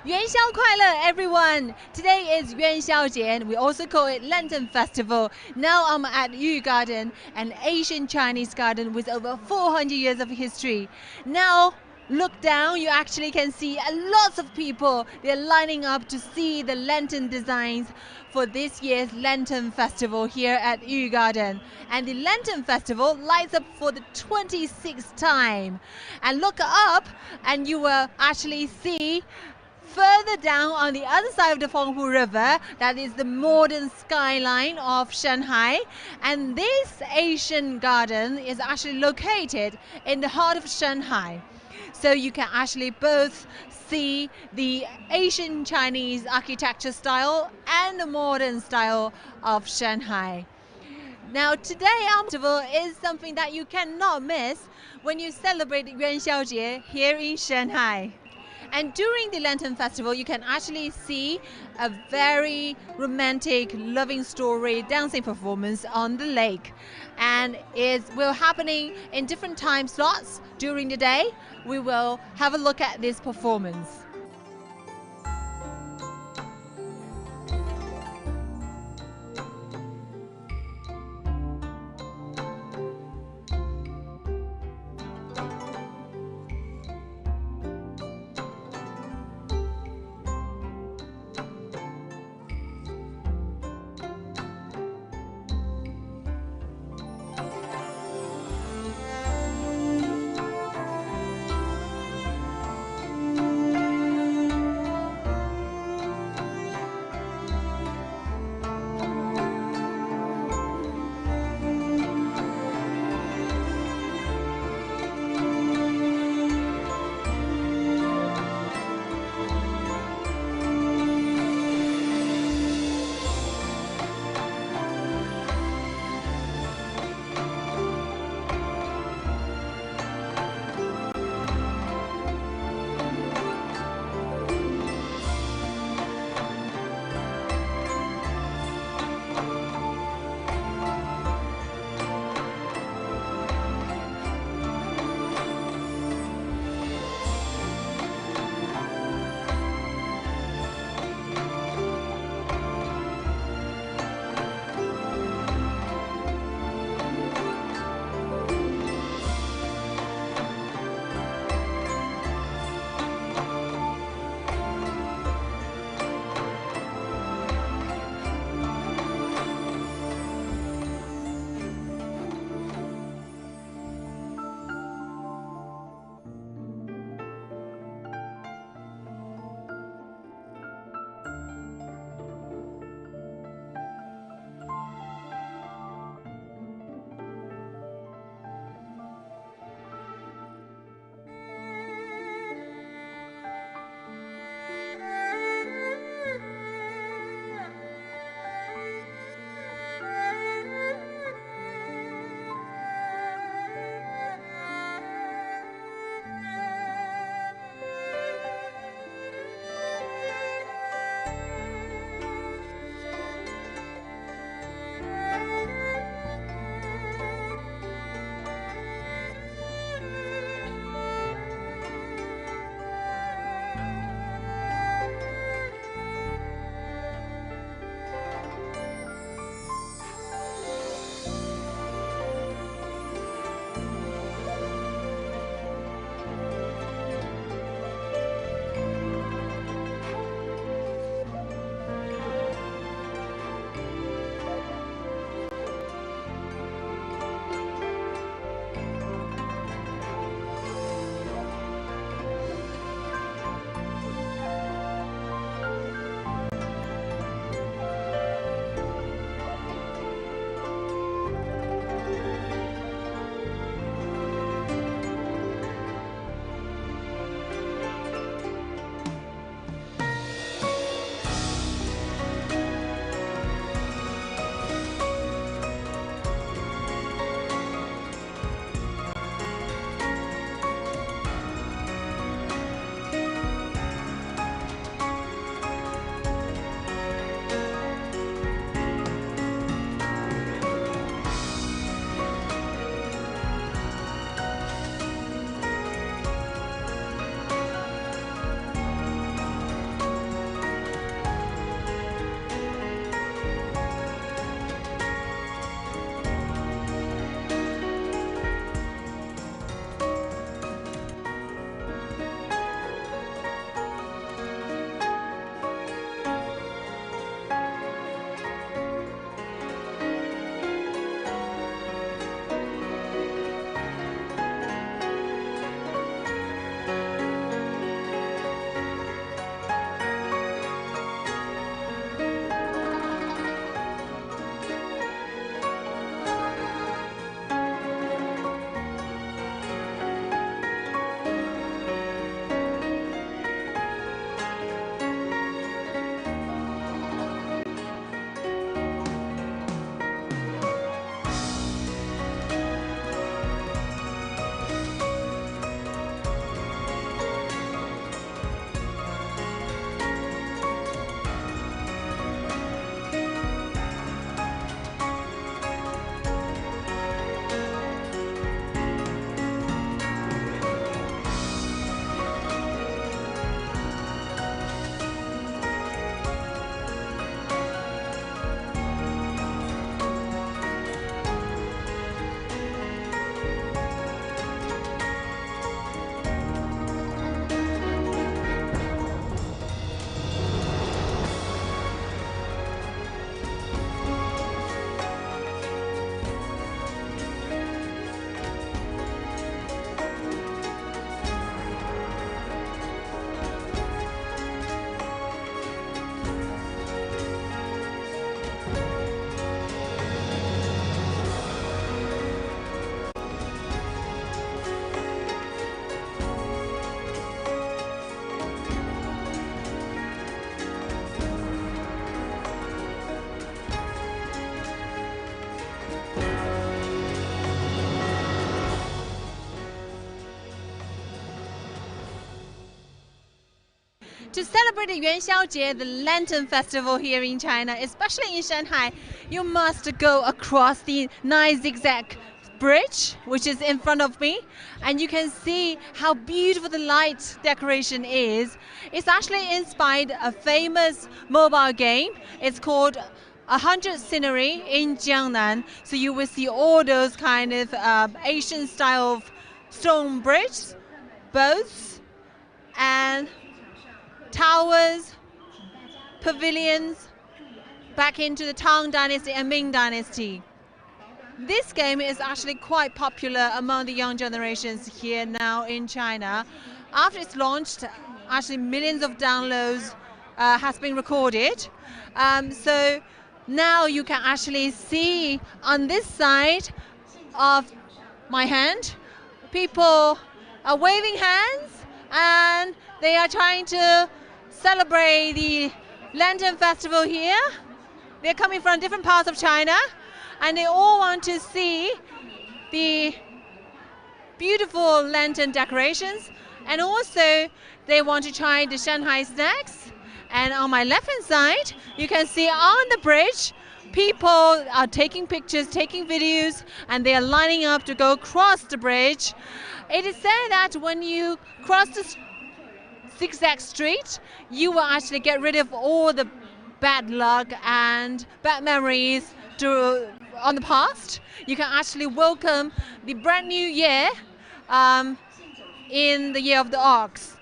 元宵快乐, everyone! Today is 元宵节, and we also call it Lantern Festival. Now I'm at Yu Garden, an Asian Chinese garden with over 400 years of history. Now, look down, you actually can see lots of people. They're lining up to see the lantern designs for this year's Lantern Festival here at Yu Garden. And the Lantern Festival lights up for the 26th time. And look up and you will actually see further down on the other side of the Fenghu River, that is the modern skyline of Shanghai. And this Asian garden is actually located in the heart of Shanghai. So you can actually both see the Asian Chinese architecture style and the modern style of Shanghai. Now today our festival is something that you cannot miss when you celebrate Yuanxiaojie here in Shanghai. And during the Lantern Festival, you can actually see a very romantic, loving story dancing performance on the lake. And it will happening in different time slots during the day. We will have a look at this performance. To celebrate the Yuanxiaojie, the Lantern Festival here in China, especially in Shanghai, you must go across the nice zigzag bridge, which is in front of me, and you can see how beautiful the light decoration is. It's actually inspired a famous mobile game. It's called 100 Scenery in Jiangnan. So you will see all those kind of Asian style of stone bridges, boats, and towers, pavilions, back into the Tang Dynasty and Ming Dynasty. This game is actually quite popular among the young generations here now in China. After it's launched, actually millions of downloads has been recorded. So now you can actually see on this side of my hand, people are waving hands and they are trying to celebrate the Lantern Festival here. They're coming from different parts of China, and they all want to see the beautiful lantern decorations, and also they want to try the Shanghai snacks. And on my left hand side, you can see on the bridge, people are taking pictures, taking videos, and they are lining up to go across the bridge. It is said that when you cross the zigzag street, you will actually get rid of all the bad luck and bad memories on the past. You can actually welcome the brand new year in the year of the ox.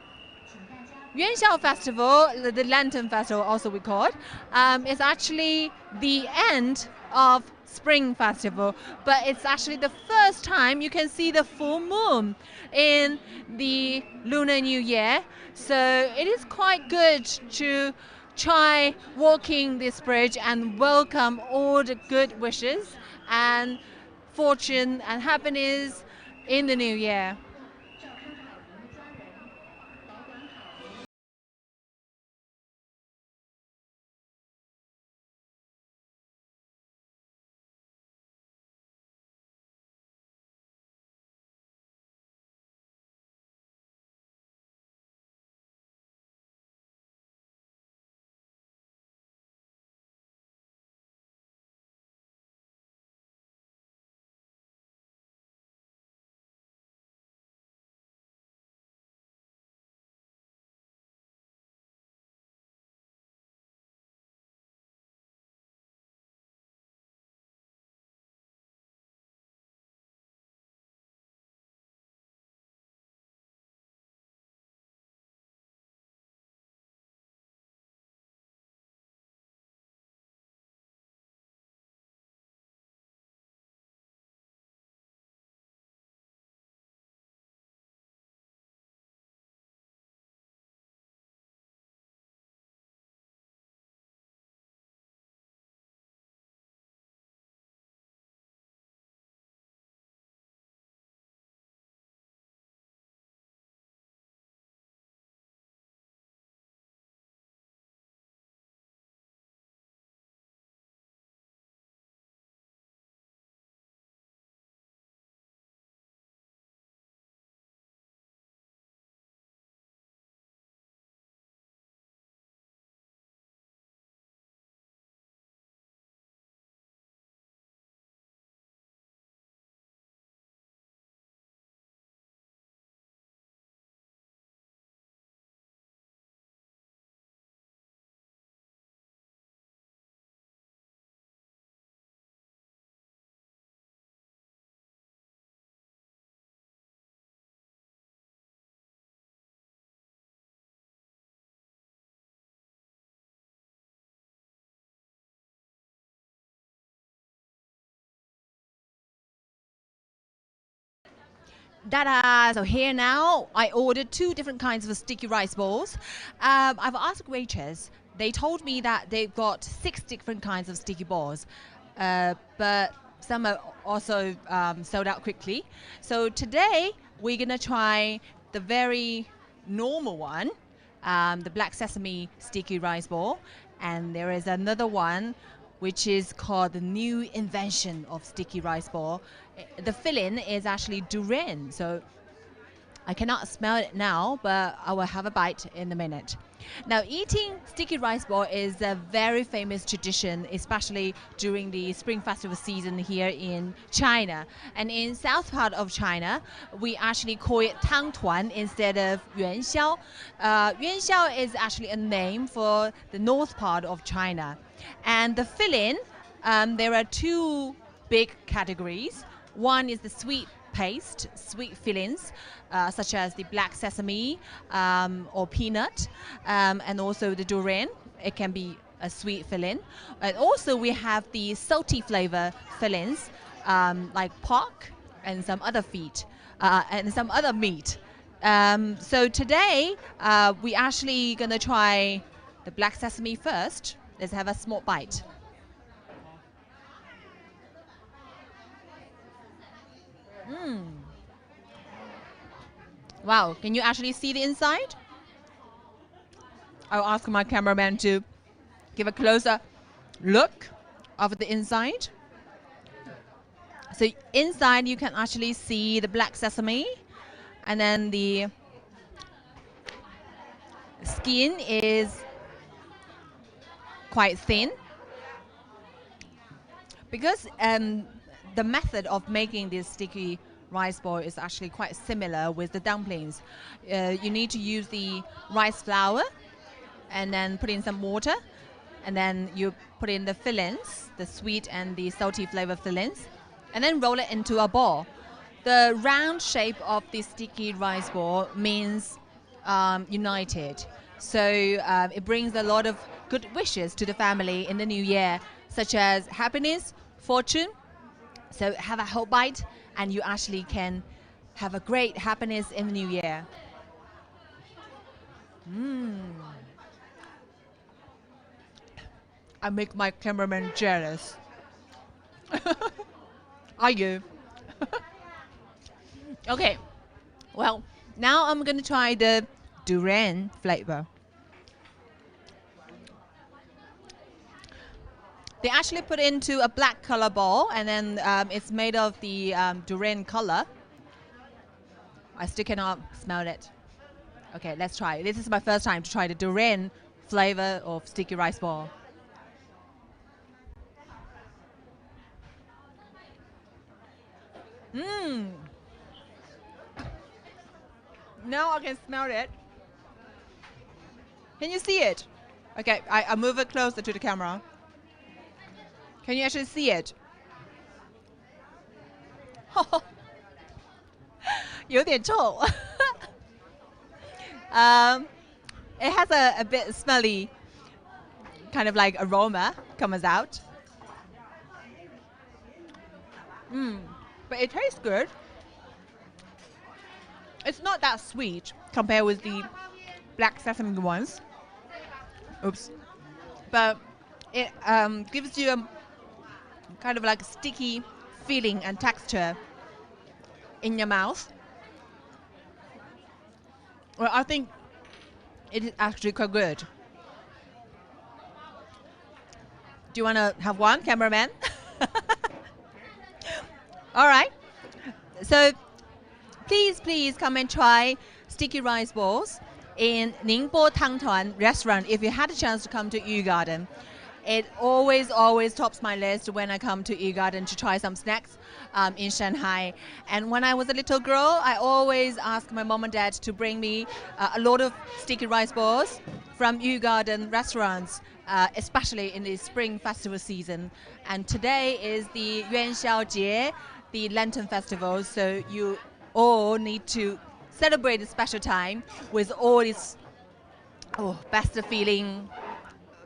Yuanxiao Festival, the Lantern Festival also we call it, is actually the end of Spring Festival, but it's actually the first time you can see the full moon in the Lunar New Year. So it is quite good to try walking this bridge and welcome all the good wishes and fortune and happiness in the new year. Ta-da! So here now, I ordered 2 different kinds of sticky rice balls. I've asked waitress. They told me that they've got 6 different kinds of sticky balls, but some are also sold out quickly. So today, we're gonna try the very normal one, the black sesame sticky rice ball, and there is another one which is called the new invention of sticky rice ball. The filling is actually durian, so I cannot smell it now, but I will have a bite in a minute. Now, eating sticky rice ball is a very famous tradition, especially during the Spring Festival season here in China. And in south part of China, we actually call it tang tuan instead of yuan xiao. Yuan xiao is actually a name for the north part of China. And the filling, there are two big categories. One is the sweet paste, sweet fillings, such as the black sesame or peanut, and also the durian. It can be a sweet filling. And also we have the salty flavor fillings, like pork and some other meat. So today we actually gonna try the black sesame first. Let's have a small bite. Wow, can you actually see the inside? I'll ask my cameraman to give a closer look of the inside. So inside you can actually see the black sesame, and then the skin is quite thin. Because the method of making this sticky rice ball is actually quite similar with the dumplings. You need to use the rice flour and then put in some water, and then you put in the fillings, the sweet and the salty flavor fillings, and then roll it into a ball. The round shape of the sticky rice ball means united. So it brings a lot of good wishes to the family in the new year, such as happiness, fortune. So have a whole bite and you actually can have a great happiness in the new year. I make my cameraman jealous. Are you? Okay, well, now I'm gonna try the durian flavor. They actually put into a black color ball, and then it's made of the durian color. I still cannot smell it. Okay, let's try. This is my first time to try the durian flavor of sticky rice ball. Now I can smell it. Can you see it? Okay, I move it closer to the camera. Can you actually see it? 有点臭。It has a bit smelly kind of like aroma comes out. But it tastes good. It's not that sweet compared with the black sesame ones. Oops. But it gives you a kind of like sticky feeling and texture in your mouth. Well, I think it is actually quite good. Do you want to have one, cameraman? All right. So please come and try sticky rice balls in Ningbo Tangtuan restaurant if you had a chance to come to Yu Garden. It always tops my list when I come to Yu Garden to try some snacks in Shanghai. And when I was a little girl, I always asked my mom and dad to bring me a lot of sticky rice balls from Yu Garden restaurants, especially in the Spring Festival season. And today is the Yuan Xiao Jie, the Lantern Festival, so you all need to celebrate the special time with all these best feeling,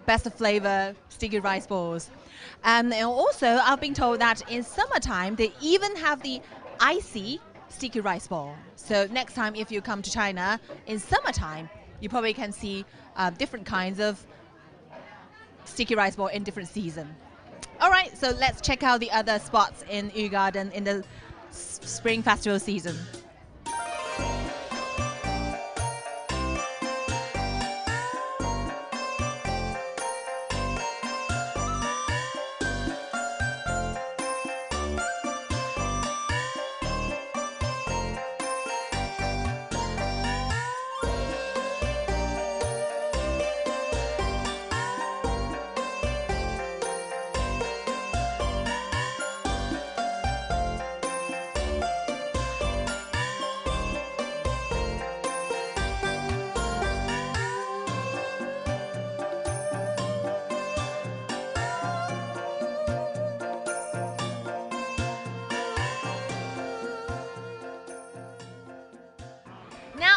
best flavor sticky rice balls. And also, I've been told that in summertime, they even have the icy sticky rice ball. So next time if you come to China in summertime, you probably can see different kinds of sticky rice ball in different season. All right, so let's check out the other spots in Yu Garden in the Spring Festival season.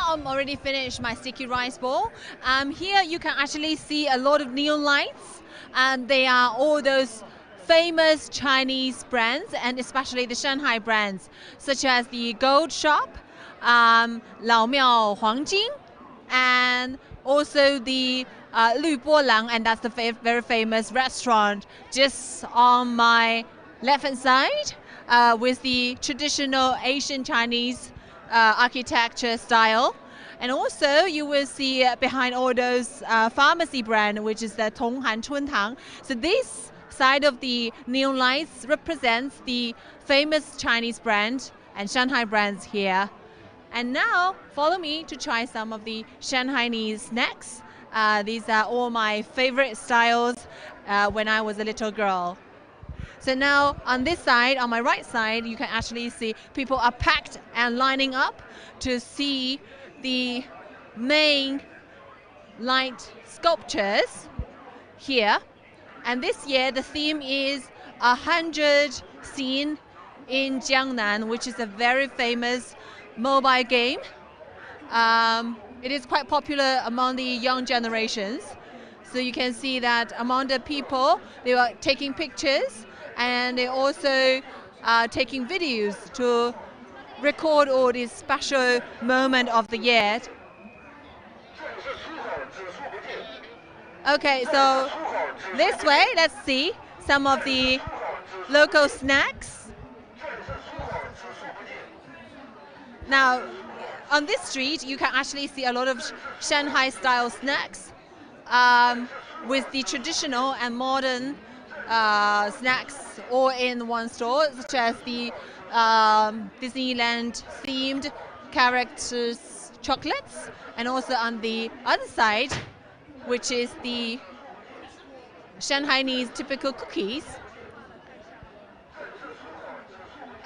now I'm already finished my sticky rice ball. Here you can actually see a lot of neon lights, and they are all those famous Chinese brands, and especially the Shanghai brands, such as the Gold Shop, Lao Miao Huangjing, and also the Lü Bolang, and that's the very famous restaurant just on my left-hand side, with the traditional Asian Chinese architecture style. And also you will see behind all those pharmacy brand, which is the Tonghan Chuntang. So this side of the neon lights represents the famous Chinese brand and Shanghai brands here. And now follow me to try some of the Shanghainese snacks. These are all my favorite styles when I was a little girl. So now on this side, on my right side, you can actually see people are packed and lining up to see the main light sculptures here. And this year the theme is 100 Scene in Jiangnan, which is a very famous mobile game. It is quite popular among the young generations. So you can see that among the people, they were taking pictures, and they also are taking videos to record all these special moments of the year. Okay, so this way, let's see some of the local snacks. Now, on this street, you can actually see a lot of Shanghai-style snacks with the traditional and modern snacks all in one store, such as the Disneyland-themed characters chocolates, and also on the other side, which is the Shanghainese typical cookies.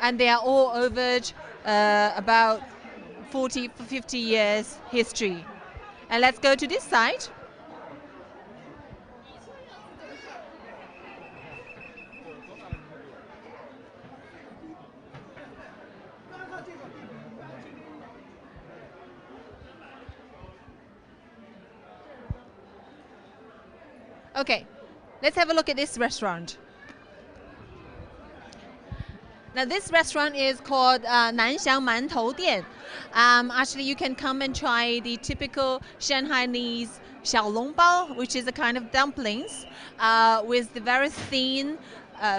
And they are all over about 50 years history. And let's go to this side. Okay, let's have a look at this restaurant. Now this restaurant is called Nanxiang Mantou Dian. Actually, you can come and try the typical Shanghainese xiaolongbao, which is a kind of dumplings with the very thin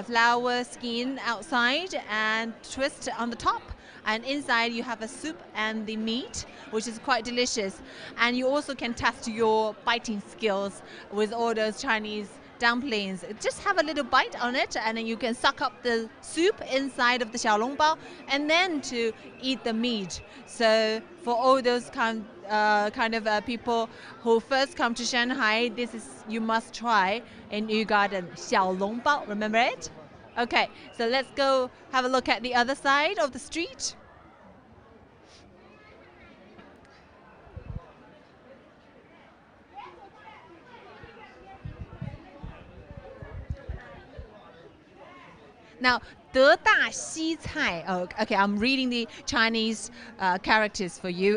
flour skin outside and twist on the top. And inside you have a soup and the meat, which is quite delicious. And you also can test your biting skills with all those Chinese dumplings. Just have a little bite on it, and then you can suck up the soup inside of the xiaolongbao, and then to eat the meat. So for all those kind of people who first come to Shanghai, this is you must try in Yu Garden, xiaolongbao. Remember it? Okay, so let's go have a look at the other side of the street. Now, 德大西菜. Oh, okay, I'm reading the Chinese characters for you.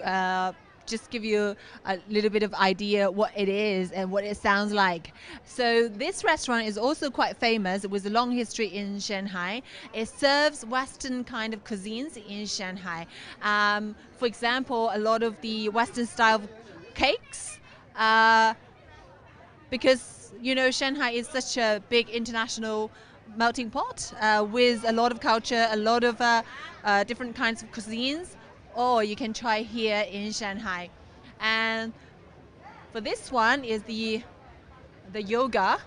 Just give you a little bit of idea what it is and what it sounds like. So this restaurant is also quite famous with a long history in Shanghai. It serves Western kind of cuisines in Shanghai. For example, a lot of the Western style cakes, because you know Shanghai is such a big international melting pot with a lot of culture, a lot of different kinds of cuisines. Or you can try here in Shanghai. And for this one is the yoga.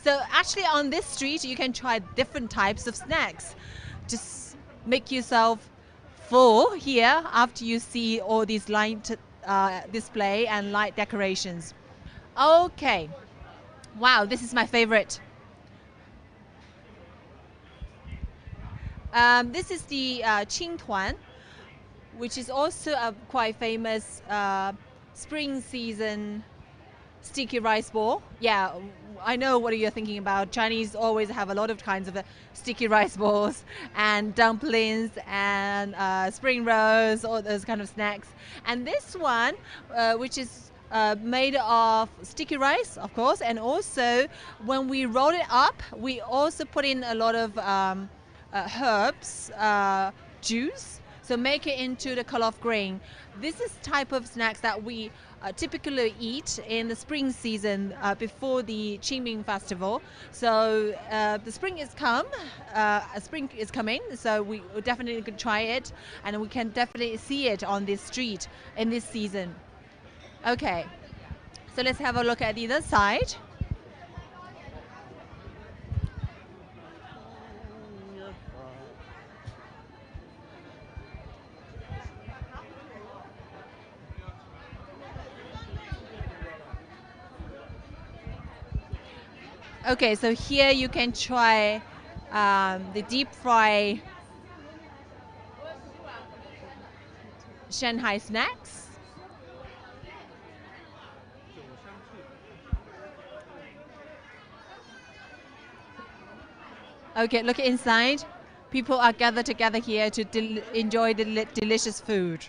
So actually on this street you can try different types of snacks. Just make yourself full here after you see all these light display and light decorations. Okay. Wow, this is my favorite. This is the Qingtuan, which is also a quite famous spring season sticky rice ball. Yeah, I know what you're thinking about. Chinese always have a lot of kinds of sticky rice balls and dumplings and spring rolls, all those kind of snacks. And this one, which is made of sticky rice, of course, and also when we roll it up, we also put in a lot of herbs, juice, so make it into the color of green. This is type of snacks that we typically eat in the spring season before the Qingming festival. So the spring is spring is coming, so we definitely could try it, and we can definitely see it on this street in this season. Okay, so let's have a look at the other side. Okay, so here you can try the deep fry Shanghai snacks. Okay, look inside. People are gathered together here to enjoy the delicious food.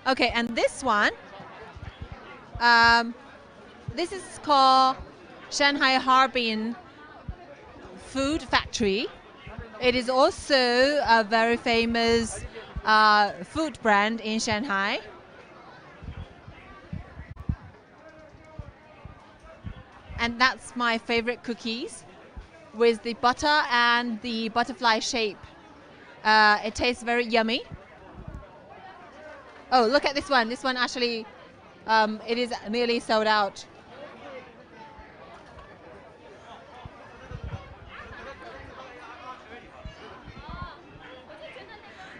Okay, and this one, this is called Shanghai Harbin Food Factory. It is also a very famous food brand in Shanghai. And that's my favorite cookies with the butter and the butterfly shape. It tastes very yummy. Oh, look at this one. This one actually, it is nearly sold out.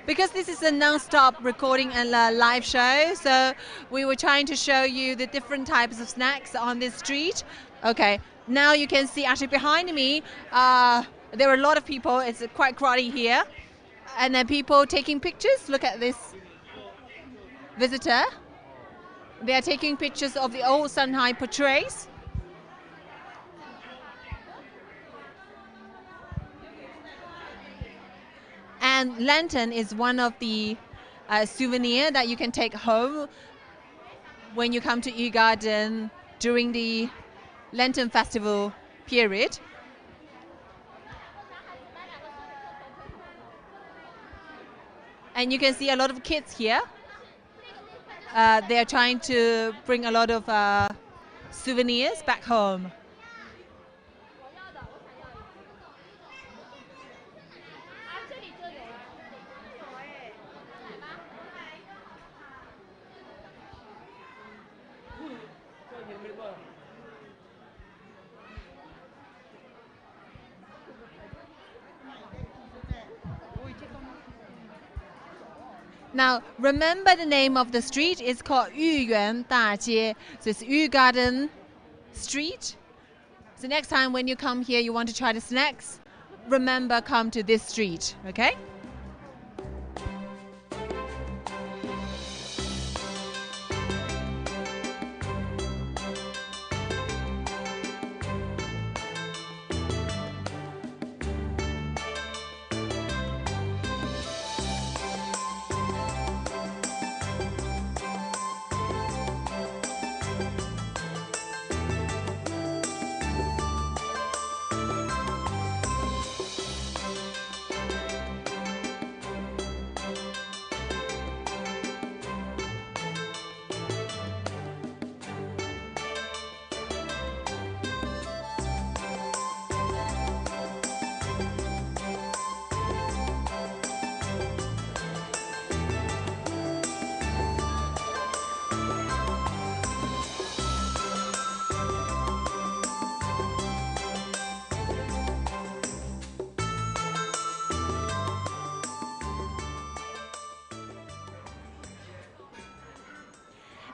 Because this is a non-stop recording and live show, so we were trying to show you the different types of snacks on this street. Okay, now you can see actually behind me, there are a lot of people. It's quite crowded here. And then people taking pictures. Look at this visitor. They are taking pictures of the old Shanghai portraits. And lantern is one of the souvenir that you can take home when you come to Yu Garden during the Lantern Festival period. And you can see a lot of kids here. They are trying to bring a lot of souvenirs back home. Now, remember the name of the street is called Yuyuan Dajie. So it's Yu Garden Street. So next time when you come here, you want to try the snacks, remember, come to this street, okay?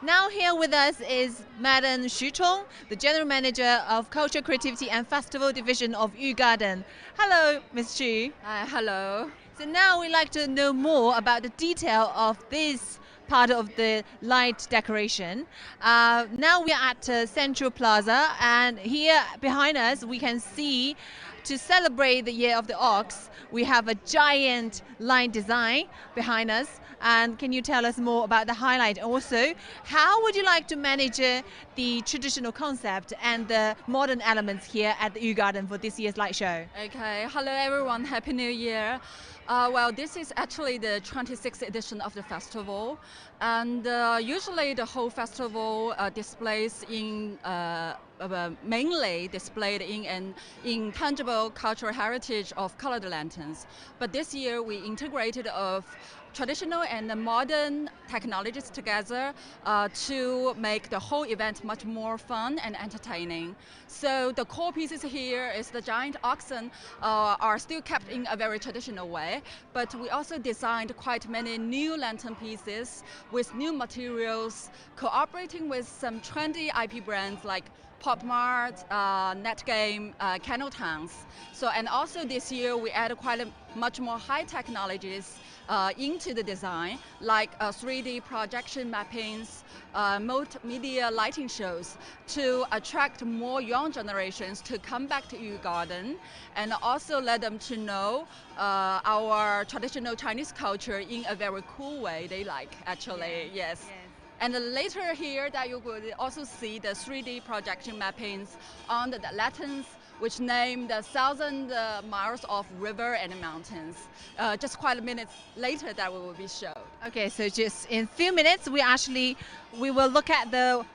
Now here with us is Madam Xu Chong, the General Manager of Culture, Creativity and Festival Division of Yu Garden. Hello, Ms. Xu. Hello. So now we'd like to know more about the detail of this part of the light decoration. Now we are at Central Plaza, and here behind us we can see, to celebrate the Year of the Ox, we have a giant line design behind us. And can you tell us more about the highlight? Also, how would you like to manage the traditional concept and the modern elements here at the Yugarden for this year's light show? Okay, hello everyone, Happy New Year. Well, this is actually the 26th edition of the festival, and usually the whole festival displays in mainly displayed in an intangible cultural heritage of colored lanterns. But this year we integrated of traditional and modern technologies together to make the whole event much more fun and entertaining. So the core pieces here is the giant oxen are still kept in a very traditional way, but we also designed quite many new lantern pieces with new materials, cooperating with some trendy IP brands like Pop Mart, Netgame, Candle Towns. So, and also this year we added quite much more high technologies into the design, like 3D projection mappings, multimedia lighting shows, to attract more young generations to come back to Yugarden, and also let them to know our traditional Chinese culture in a very cool way they like, actually, yes. And later here that you will also see the 3D projection mappings on the lanterns, which name the 1,000 miles of river and mountains. Just quite a minute later that we will be showed. Okay, so just in a few minutes we will look at the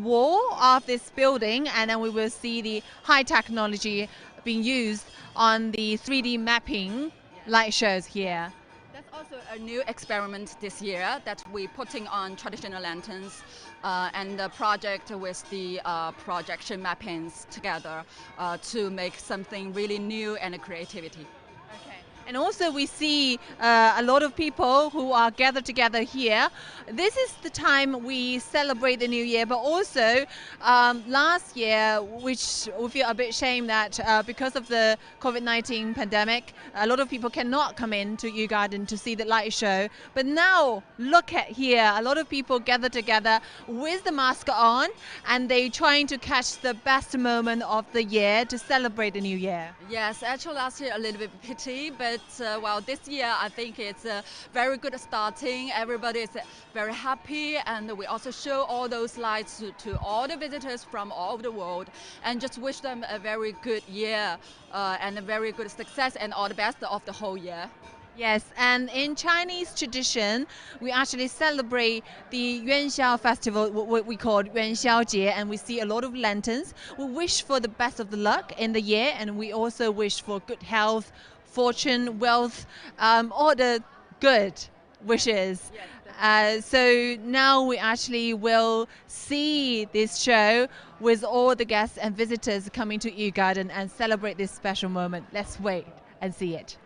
wall of this building, and then we will see the high technology being used on the 3D mapping light shows here. That's also a new experiment this year that we're putting on traditional lanterns and the project with the projection mappings together to make something really new and a creativity. And also we see a lot of people who are gathered together here. This is the time we celebrate the new year, but also last year, which we feel a bit shame that because of the COVID-19 pandemic, a lot of people cannot come in to Yugarden to see the light show. But now look at here, a lot of people gather together with the mask on, and they trying to catch the best moment of the year to celebrate the new year. Yes, actually last year a little bit pity, but well, this year I think it's a very good starting. Everybody is very happy, and we also show all those lights to all the visitors from all over the world, and just wish them a very good year and a very good success and all the best of the whole year. Yes, and in Chinese tradition, we actually celebrate the Yuanxiao festival, what we call Yuanxiao and we see a lot of lanterns. We wish for the best of the luck in the year, and we also wish for good health, fortune, wealth, all the good wishes. So now we actually will see this show with all the guests and visitors coming to Yugarden and celebrate this special moment. Let's wait and see it.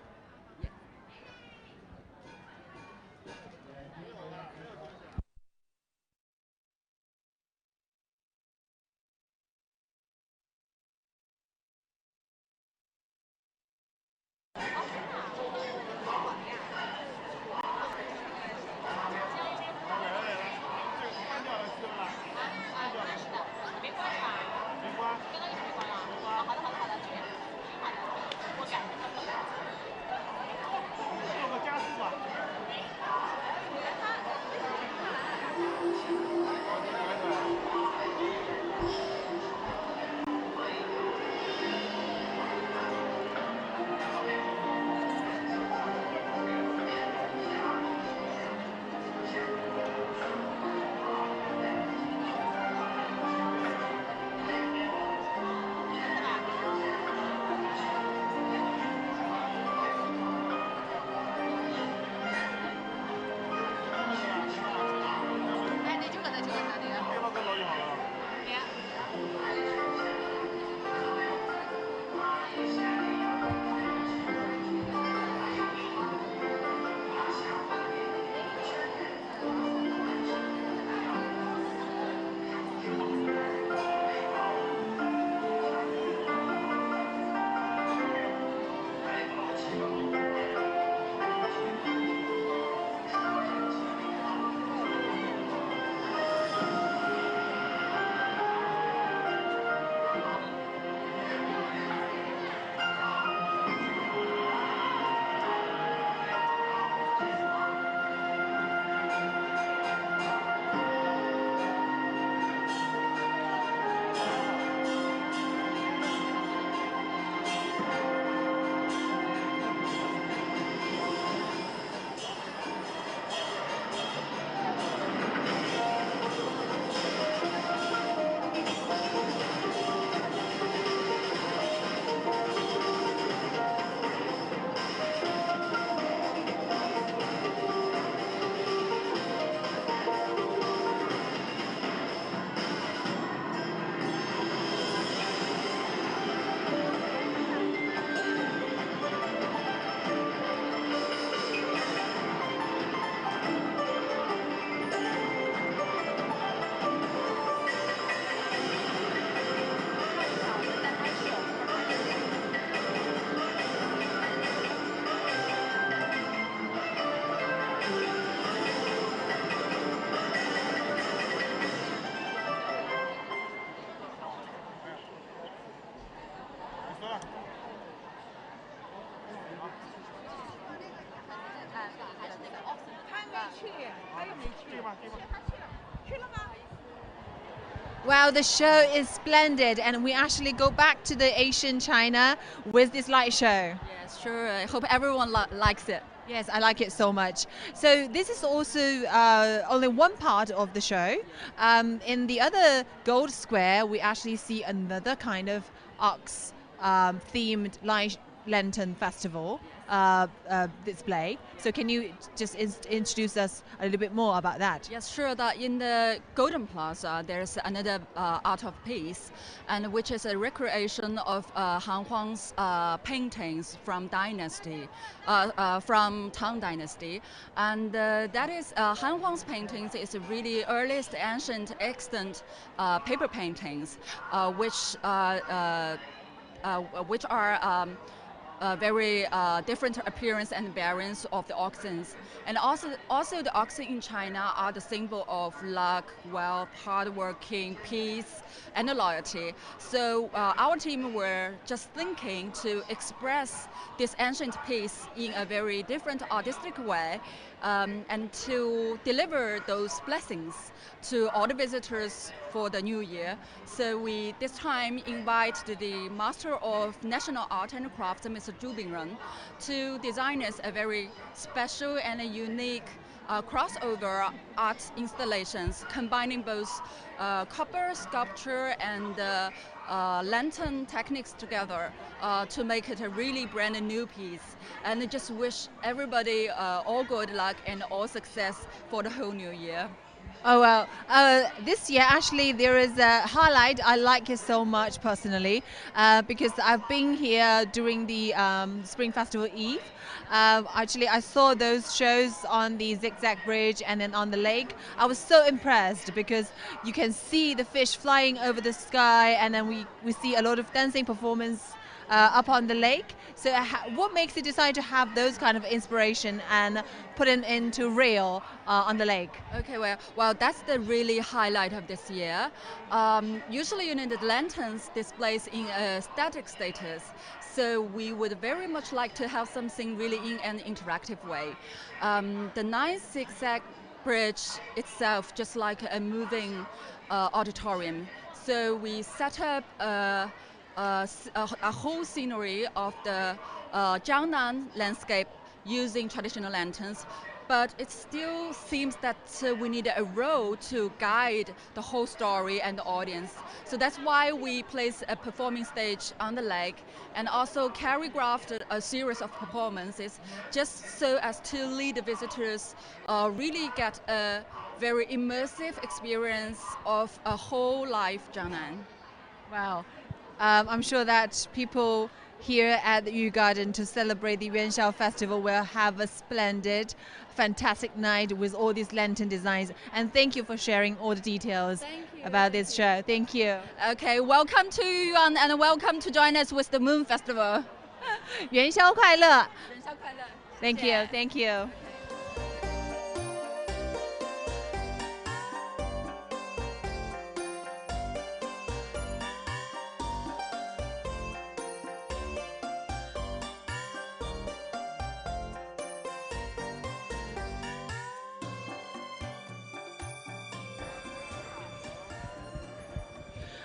Wow, the show is splendid, and we actually go back to the Asian China with this light show. Yes, sure. I hope everyone likes it. Yes, I like it so much. So this is also only one part of the show. In the other Gold Square, we actually see another kind of ox themed light lantern festival display. So can you just introduce us a little bit more about that? Yes, sure. That in the Golden Plaza, there's another art of peace, and which is a recreation of Han Huang's paintings from dynasty, from Tang Dynasty, and that is Han Huang's paintings is really earliest ancient extant paper paintings, which are very different appearance and variants of the oxens. And also the oxen in China are the symbol of luck, wealth, hard working, peace, and loyalty. So our team were just thinking to express this ancient peace in a very different artistic way, and to deliver those blessings to all the visitors for the new year. So we this time invite the Master of National Art and Crafts, Mr. Zhu Bingren, to design us a very special and a unique crossover art installations combining both copper sculpture and lantern techniques together to make it a really brand new piece. And I just wish everybody all good luck and all success for the whole new year. Oh well, this year actually there is a highlight. I like it so much personally because I've been here during the Spring Festival Eve. Actually, I saw those shows on the Zigzag Bridge and then on the lake. I was so impressed because you can see the fish flying over the sky, and then we see a lot of dancing performance up on the lake. So what makes you decide to have those kind of inspiration and put it into real on the lake? Okay, well, that's the really highlight of this year. Usually, the lanterns displays in a static status, so we would very much like to have something really in an interactive way. The nice zigzag bridge itself, just like a moving auditorium. So we set up a whole scenery of the Jiangnan landscape using traditional lanterns, but it still seems that we need a role to guide the whole story and the audience. So that's why we place a performing stage on the lake and also choreographed a series of performances just so as to lead the visitors really get a very immersive experience of a whole life Jiangnan. Wow. I'm sure that people here at the Yu Garden to celebrate the Yuanxiao Festival will have a splendid, fantastic night with all these lantern designs. And thank you for sharing all the details about this show. Thank you. Okay, welcome to Yuan and welcome to join us with the Moon Festival. 元宵快乐! 元宵快乐! Thank you, thank you.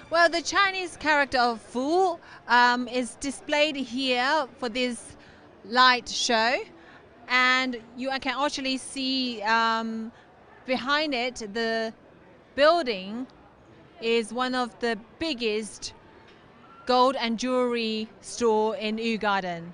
Well, the Chinese character of Fu is displayed here for this light show, and you can actually see behind it the building is one of the biggest gold and jewelry store in Yu Garden.